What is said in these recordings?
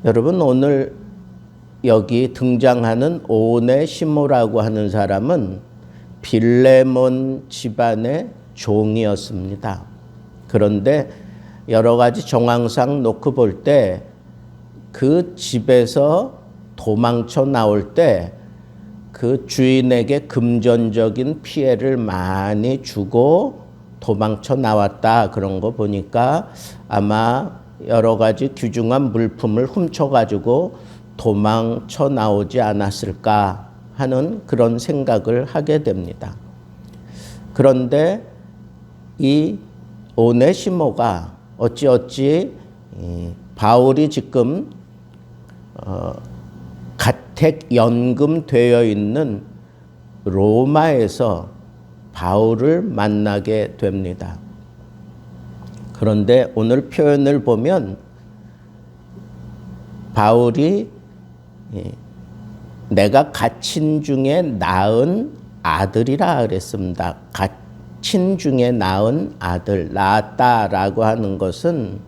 여러분, 오늘 여기 등장하는 오네시모라고 하는 사람은 빌레몬 집안의 종이었습니다. 그런데 여러 가지 정황상 놓고 볼 때 그 집에서 도망쳐 나올 때 그 주인에게 금전적인 피해를 많이 주고 도망쳐 나왔다. 그런 거 보니까 아마 여러 가지 귀중한 물품을 훔쳐가지고 도망쳐 나오지 않았을까 하는 그런 생각을 하게 됩니다. 그런데 이 오네시모가 어찌어찌 바울이 지금 가택연금되어 있는 로마에서 바울을 만나게 됩니다. 그런데 오늘 표현을 보면 바울이 내가 갇힌 중에 낳은 아들이라 그랬습니다. 갇힌 중에 낳은 아들, 낳았다라고 하는 것은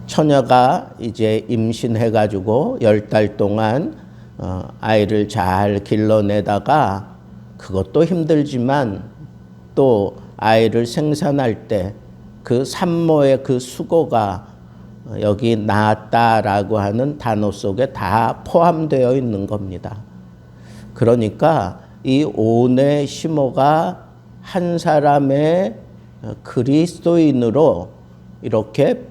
처녀가 이제 임신해가지고 10달 동안 아이를 잘 길러내다가 그것도 힘들지만 또 아이를 생산할 때 그 산모의 그 수고가 여기 낳았다라고 하는 단어 속에 다 포함되어 있는 겁니다. 그러니까 이 오네시모가 한 사람의 그리스도인으로 이렇게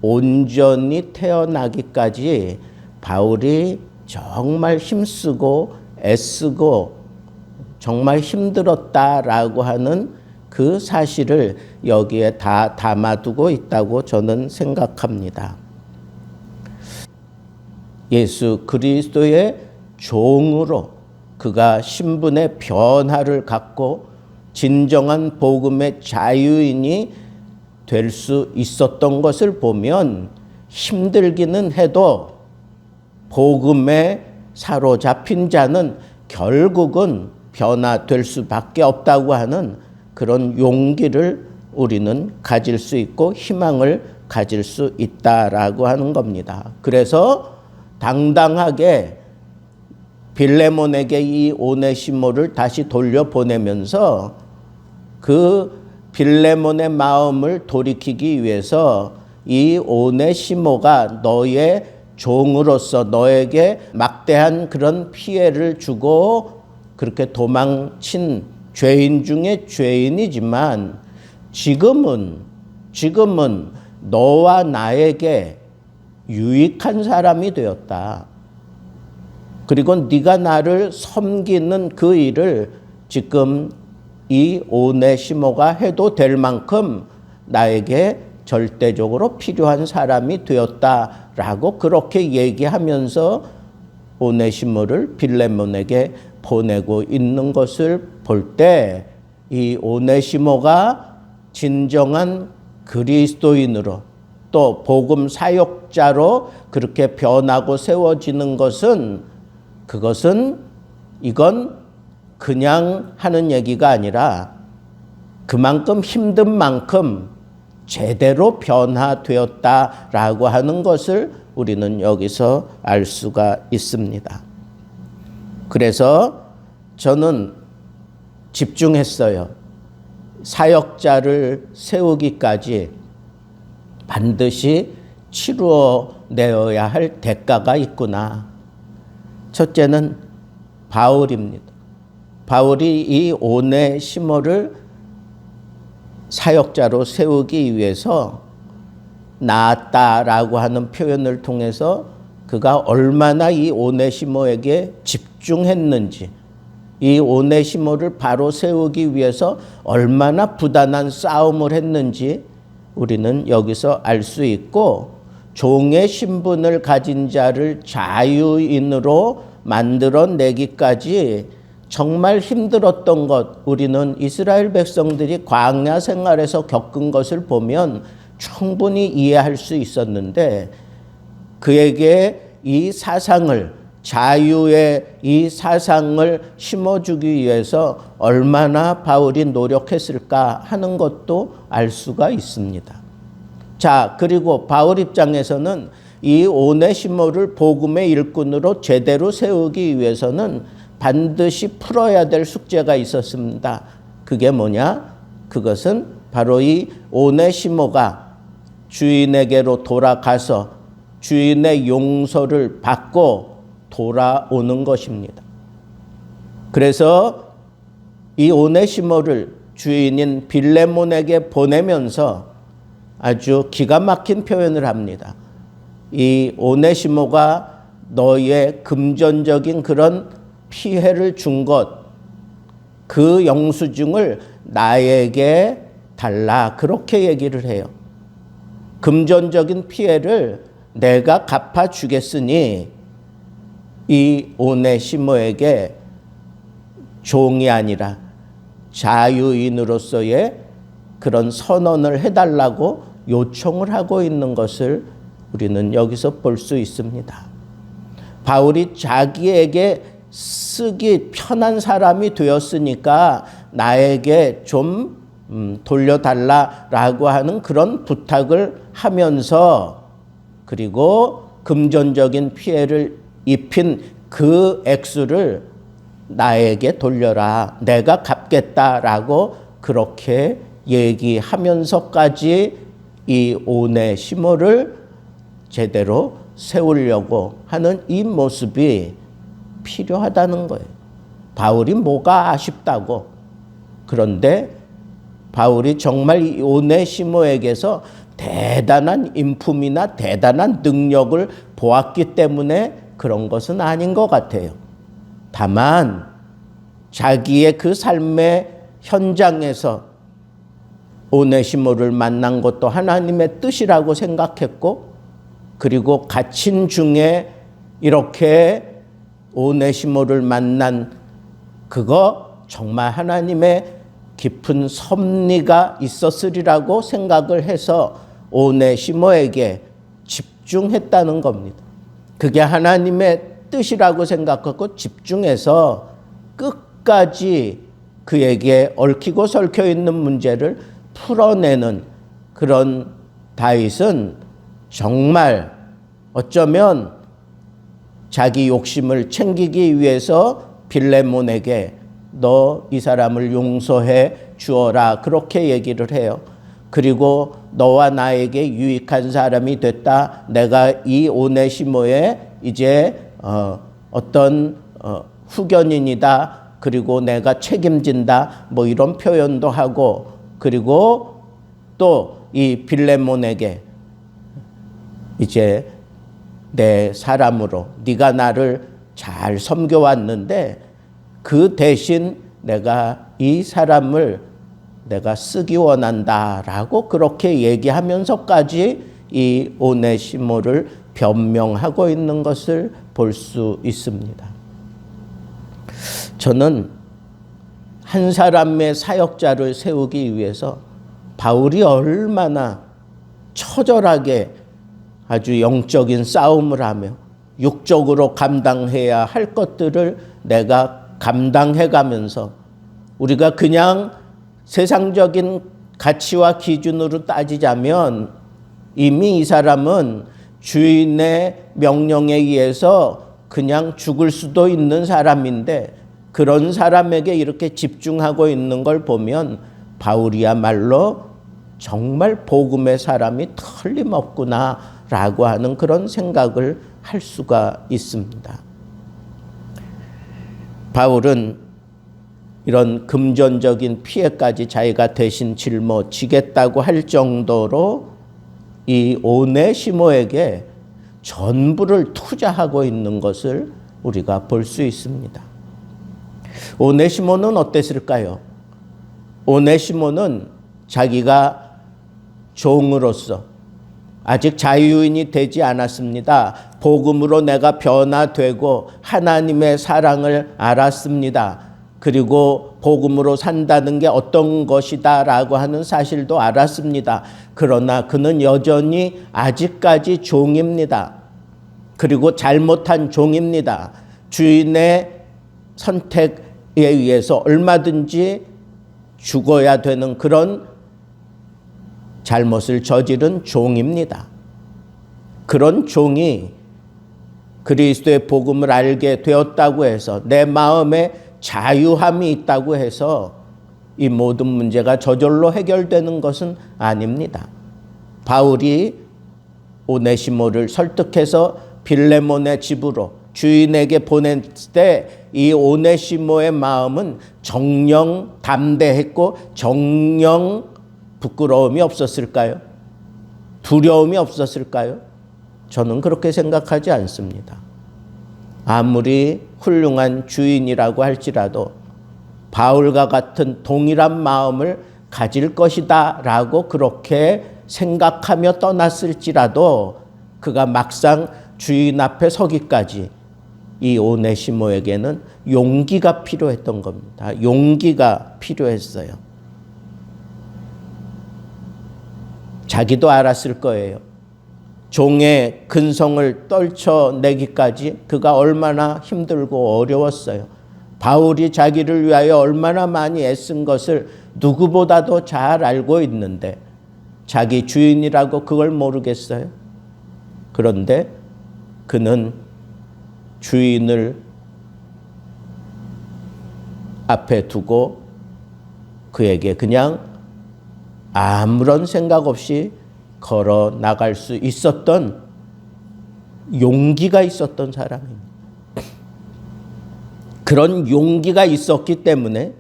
온전히 태어나기까지 바울이 정말 힘쓰고 애쓰고 정말 힘들었다라고 하는 그 사실을 여기에 다 담아두고 있다고 저는 생각합니다. 예수 그리스도의 종으로 그가 신분의 변화를 갖고 진정한 복음의 자유인이 될 수 있었던 것을 보면 힘들기는 해도 복음에 사로잡힌 자는 결국은 변화될 수밖에 없다고 하는 그런 용기를 우리는 가질 수 있고 희망을 가질 수 있다라고 하는 겁니다. 그래서 당당하게 빌레몬에게 이 오네시모를 다시 돌려보내면서 그 빌레몬의 마음을 돌이키기 위해서 이 오네시모가 너의 종으로서 너에게 막대한 그런 피해를 주고 그렇게 도망친 죄인 중에 죄인이지만 지금은 너와 나에게 유익한 사람이 되었다. 그리고 네가 나를 섬기는 그 일을 지금 이 오네시모가 해도 될 만큼 나에게 절대적으로 필요한 사람이 되었다라고 그렇게 얘기하면서 오네시모를 빌레몬에게 보내고 있는 것을 볼 때 이 오네시모가 진정한 그리스도인으로 또 복음 사역자로 그렇게 변하고 세워지는 것은 이건 그냥 하는 얘기가 아니라 그만큼 힘든 만큼 제대로 변화되었다라고 하는 것을 우리는 여기서 알 수가 있습니다. 그래서 저는 집중했어요. 사역자를 세우기까지 반드시 치루어내어야 할 대가가 있구나. 첫째는 바울입니다. 바울이 이 오네시모를 사역자로 세우기 위해서 낳았다라고 하는 표현을 통해서 그가 얼마나 이 오네시모에게 집중했는지, 이 오네시모를 바로 세우기 위해서 얼마나 부단한 싸움을 했는지 우리는 여기서 알 수 있고, 종의 신분을 가진 자를 자유인으로 만들어내기까지 정말 힘들었던 것, 우리는 이스라엘 백성들이 광야 생활에서 겪은 것을 보면 충분히 이해할 수 있었는데, 그에게 이 사상을, 자유의 이 사상을 심어주기 위해서 얼마나 바울이 노력했을까 하는 것도 알 수가 있습니다. 자, 그리고 바울 입장에서는 이 오네시모를 복음의 일꾼으로 제대로 세우기 위해서는 반드시 풀어야 될 숙제가 있었습니다. 그게 뭐냐? 그것은 바로 이 오네시모가 주인에게로 돌아가서 주인의 용서를 받고 돌아오는 것입니다. 그래서 이 오네시모를 주인인 빌레몬에게 보내면서 아주 기가 막힌 표현을 합니다. 이 오네시모가 너의 금전적인 그런 피해를 준 것, 그 영수증을 나에게 달라. 그렇게 얘기를 해요. 금전적인 피해를 내가 갚아주겠으니 이 오네시모에게 종이 아니라 자유인으로서의 그런 선언을 해달라고 요청을 하고 있는 것을 우리는 여기서 볼 수 있습니다. 바울이 자기에게 쓰기 편한 사람이 되었으니까 나에게 좀 돌려달라라고 하는 그런 부탁을 하면서 그리고 금전적인 피해를 입힌 그 액수를 나에게 돌려라. 내가 갚겠다라고 그렇게 얘기하면서까지 이 오네시모를 제대로 세우려고 하는 이 모습이 필요하다는 거예요. 바울이 뭐가 아쉽다고. 그런데 바울이 정말 이 오네시모에게서 대단한 인품이나 대단한 능력을 보았기 때문에 그런 것은 아닌 것 같아요. 다만 자기의 그 삶의 현장에서 오네시모를 만난 것도 하나님의 뜻이라고 생각했고, 그리고 갇힌 중에 이렇게 오네시모를 만난 그거 정말 하나님의 깊은 섭리가 있었으리라고 생각을 해서 오네시모에게 집중했다는 겁니다. 그게 하나님의 뜻이라고 생각하고 집중해서 끝까지 그에게 얽히고 설켜 있는 문제를 풀어내는 그런 다윗은 정말 어쩌면 자기 욕심을 챙기기 위해서 빌레몬에게 너 이 사람을 용서해 주어라 그렇게 얘기를 해요. 그리고 너와 나에게 유익한 사람이 됐다. 내가 이 오네시모의 이제 어떤 후견인이다. 그리고 내가 책임진다. 뭐 이런 표현도 하고, 그리고 또 이 빌레몬에게 이제 내 사람으로 네가 나를 잘 섬겨왔는데 그 대신 내가 이 사람을 내가 쓰기 원한다라고 그렇게 얘기하면서까지 이 오네시모를 변명하고 있는 것을 볼 수 있습니다. 저는 한 사람의 사역자를 세우기 위해서 바울이 얼마나 처절하게 아주 영적인 싸움을 하며 육적으로 감당해야 할 것들을 내가 감당해가면서 우리가 그냥 세상적인 가치와 기준으로 따지자면 이미 이 사람은 주인의 명령에 의해서 그냥 죽을 수도 있는 사람인데 그런 사람에게 이렇게 집중하고 있는 걸 보면 바울이야말로 정말 복음의 사람이 틀림없구나라고 하는 그런 생각을 할 수가 있습니다. 바울은 이런 금전적인 피해까지 자기가 대신 짊어지겠다고 할 정도로 이 오네시모에게 전부를 투자하고 있는 것을 우리가 볼 수 있습니다. 오네시모는 어땠을까요? 오네시모는 자기가 종으로서 아직 자유인이 되지 않았습니다. 복음으로 내가 변화되고 하나님의 사랑을 알았습니다. 그리고 복음으로 산다는 게 어떤 것이다 라고 하는 사실도 알았습니다. 그러나 그는 여전히 아직까지 종입니다. 그리고 잘못한 종입니다. 주인의 선택에 의해서 얼마든지 죽어야 되는 그런 잘못을 저지른 종입니다. 그런 종이 그리스도의 복음을 알게 되었다고 해서 내 마음에 자유함이 있다고 해서 이 모든 문제가 저절로 해결되는 것은 아닙니다. 바울이 오네시모를 설득해서 빌레몬의 집으로 주인에게 보냈을 때 이 오네시모의 마음은 정녕 담대했고 정녕 부끄러움이 없었을까요? 두려움이 없었을까요? 저는 그렇게 생각하지 않습니다. 아무리 훌륭한 주인이라고 할지라도 바울과 같은 동일한 마음을 가질 것이다 라고 그렇게 생각하며 떠났을지라도 그가 막상 주인 앞에 서기까지 이 오네시모에게는 용기가 필요했던 겁니다. 용기가 필요했어요. 자기도 알았을 거예요. 종의 근성을 떨쳐내기까지 그가 얼마나 힘들고 어려웠어요. 바울이 자기를 위하여 얼마나 많이 애쓴 것을 누구보다도 잘 알고 있는데 자기 주인이라고 그걸 모르겠어요? 그런데 그는 주인을 앞에 두고 그에게 그냥 아무런 생각 없이 걸어 나갈 수 있었던 용기가 있었던 사람입니다. 그런 용기가 있었기 때문에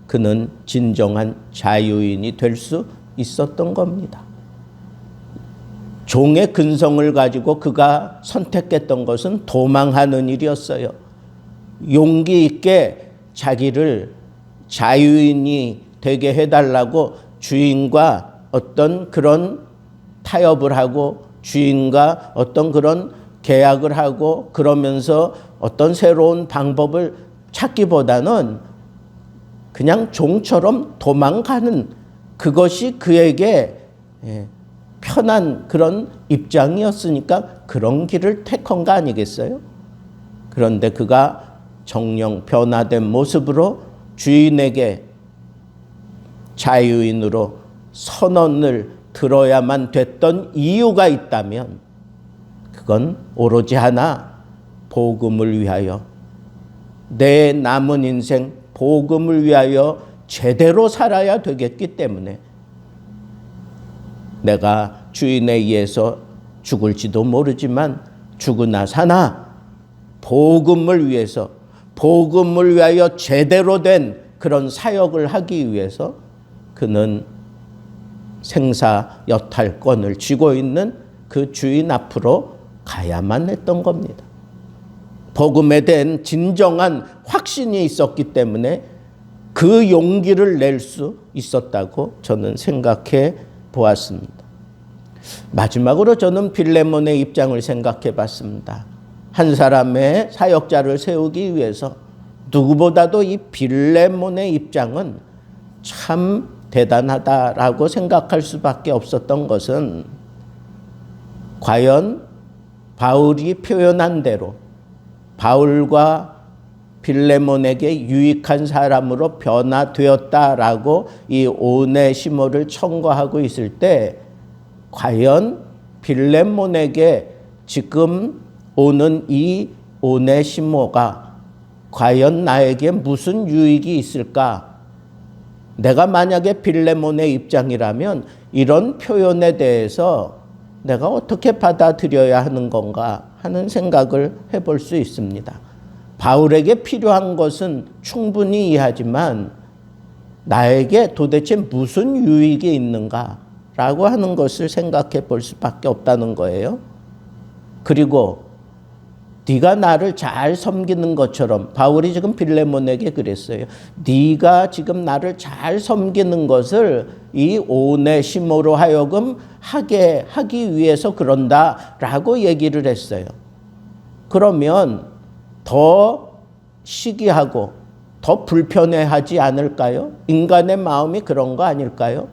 그는 진정한 자유인이 될 수 있었던 겁니다. 종의 근성을 가지고 그가 선택했던 것은 도망하는 일이었어요. 용기 있게 자기를 자유인이 되게 해달라고 주인과 어떤 그런 타협을 하고 주인과 어떤 그런 계약을 하고 그러면서 어떤 새로운 방법을 찾기보다는 그냥 종처럼 도망가는 그것이 그에게 편한 그런 입장이었으니까 그런 길을 택한 거 아니겠어요? 그런데 그가 정령 변화된 모습으로 주인에게 자유인으로 선언을 들어야만 됐던 이유가 있다면 그건 오로지 하나, 복음을 위하여 내 남은 인생 복음을 위하여 제대로 살아야 되겠기 때문에 내가 주인에 의해서 죽을지도 모르지만 죽으나 사나 복음을 위해서 복음을 위하여 제대로 된 그런 사역을 하기 위해서 그는 생사여탈권을 쥐고 있는 그 주인 앞으로 가야만 했던 겁니다. 복음에 대한 진정한 확신이 있었기 때문에 그 용기를 낼 수 있었다고 저는 생각해 보았습니다. 마지막으로 저는 빌레몬의 입장을 생각해 봤습니다. 한 사람의 사역자를 세우기 위해서 누구보다도 이 빌레몬의 입장은 참 대단하다라고 생각할 수밖에 없었던 것은 과연 바울이 표현한 대로 바울과 빌레몬에게 유익한 사람으로 변화되었다라고 이 오네시모를 청구하고 있을 때 과연 빌레몬에게 지금 오는 이 오네시모가 과연 나에게 무슨 유익이 있을까? 내가 만약에 빌레몬의 입장이라면 이런 표현에 대해서 내가 어떻게 받아들여야 하는 건가 하는 생각을 해볼 수 있습니다. 바울에게 필요한 것은 충분히 이해하지만 나에게 도대체 무슨 유익이 있는가라고 하는 것을 생각해 볼 수밖에 없다는 거예요. 그리고 네가 나를 잘 섬기는 것처럼 바울이 지금 빌레몬에게 그랬어요. 네가 지금 나를 잘 섬기는 것을 이 오네시모로 하여금 하기 위해서 그런다라고 얘기를 했어요. 그러면 더 시기하고 더 불편해하지 않을까요? 인간의 마음이 그런 거 아닐까요?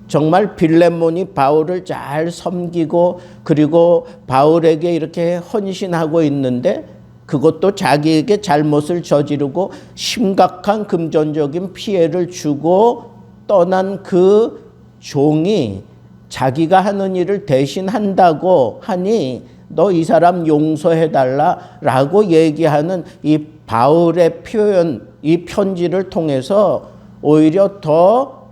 정말 빌레몬이 바울을 잘 섬기고 그리고 바울에게 이렇게 헌신하고 있는데 그것도 자기에게 잘못을 저지르고 심각한 금전적인 피해를 주고 떠난 그 종이 자기가 하는 일을 대신한다고 하니 너 이 사람 용서해달라라고 얘기하는 이 바울의 표현, 이 편지를 통해서 오히려 더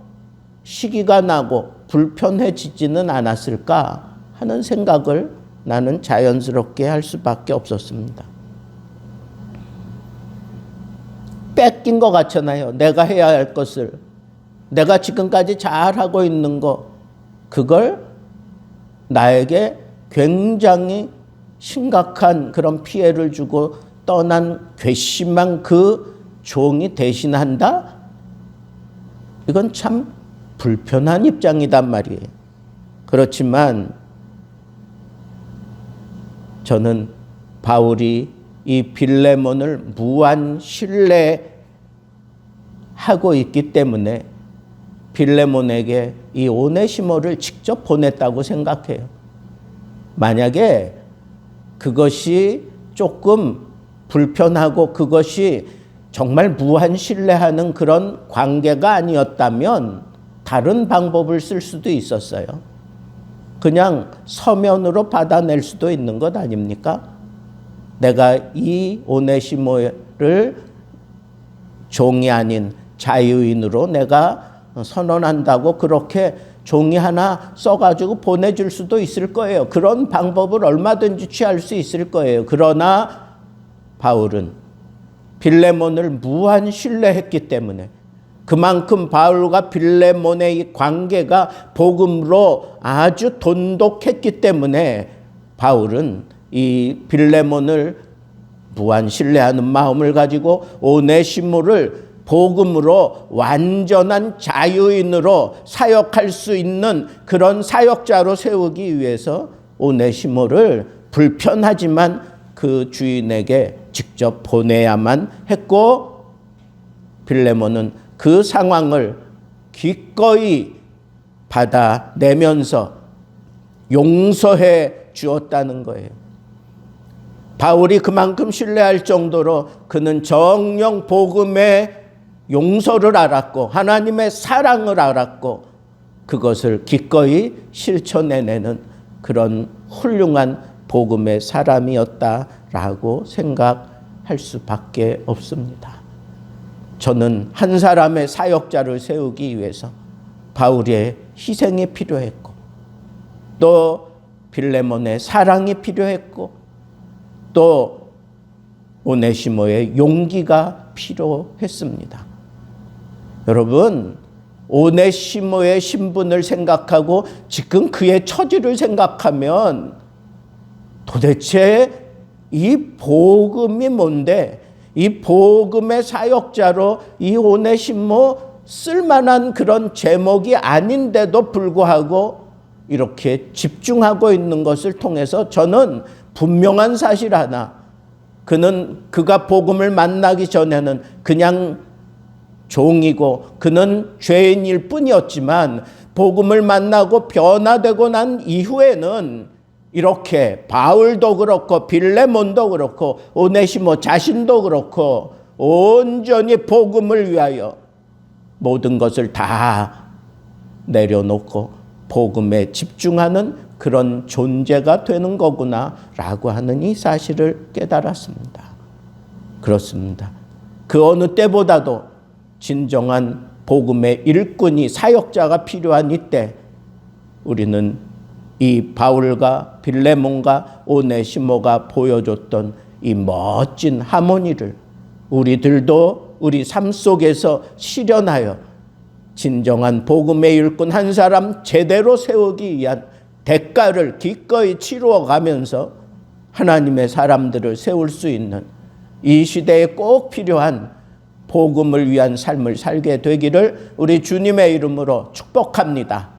시기가 나고 불편해지지는 않았을까 하는 생각을 나는 자연스럽게 할 수밖에 없었습니다. 뺏긴 것 같잖아요. 내가 해야 할 것을. 내가 지금까지 잘하고 있는 거, 그걸 나에게 굉장히 심각한 그런 피해를 주고 떠난 괘씸한 그 종이 대신한다? 이건 참 불편한 입장이단 말이에요. 그렇지만 저는 바울이 이 빌레몬을 무한 신뢰하고 있기 때문에 빌레몬에게 이 오네시모를 직접 보냈다고 생각해요. 만약에 그것이 조금 불편하고 그것이 정말 무한 신뢰하는 그런 관계가 아니었다면 다른 방법을 쓸 수도 있었어요. 그냥 서면으로 받아낼 수도 있는 것 아닙니까? 내가 이 오네시모를 종이 아닌 자유인으로 내가 선언한다고 그렇게 종이 하나 써가지고 보내줄 수도 있을 거예요. 그런 방법을 얼마든지 취할 수 있을 거예요. 그러나 바울은 빌레몬을 무한 신뢰했기 때문에 그만큼 바울과 빌레몬의 이 관계가 복음으로 아주 돈독했기 때문에 바울은 이 빌레몬을 무한 신뢰하는 마음을 가지고 오네시모를 복음으로 완전한 자유인으로 사역할 수 있는 그런 사역자로 세우기 위해서 오네시모를 불편하지만 그 주인에게 직접 보내야만 했고, 빌레몬은 그 상황을 기꺼이 받아내면서 용서해 주었다는 거예요. 바울이 그만큼 신뢰할 정도로 그는 정녕 복음의 용서를 알았고 하나님의 사랑을 알았고 그것을 기꺼이 실천해내는 그런 훌륭한 복음의 사람이었다라고 생각할 수밖에 없습니다. 저는 한 사람의 사역자를 세우기 위해서 바울의 희생이 필요했고 또 빌레몬의 사랑이 필요했고 또 오네시모의 용기가 필요했습니다. 여러분, 오네시모의 신분을 생각하고 지금 그의 처지를 생각하면 도대체 이 복음이 뭔데, 이 복음의 사역자로 이 오네시모 쓸만한 그런 제목이 아닌데도 불구하고 이렇게 집중하고 있는 것을 통해서 저는 분명한 사실 하나, 그가 복음을 만나기 전에는 그냥 종이고 그는 죄인일 뿐이었지만 복음을 만나고 변화되고 난 이후에는 이렇게 바울도 그렇고 빌레몬도 그렇고 오네시모 자신도 그렇고 온전히 복음을 위하여 모든 것을 다 내려놓고 복음에 집중하는 그런 존재가 되는 거구나라고 하는 이 사실을 깨달았습니다. 그렇습니다. 그 어느 때보다도 진정한 복음의 일꾼이 사역자가 필요한 이때 우리는 이 바울과 빌레몬과 오네시모가 보여줬던 이 멋진 하모니를 우리들도 우리 삶 속에서 실현하여 진정한 복음의 일꾼 한 사람 제대로 세우기 위한 대가를 기꺼이 치루어 가면서 하나님의 사람들을 세울 수 있는 이 시대에 꼭 필요한 복음을 위한 삶을 살게 되기를 우리 주님의 이름으로 축복합니다.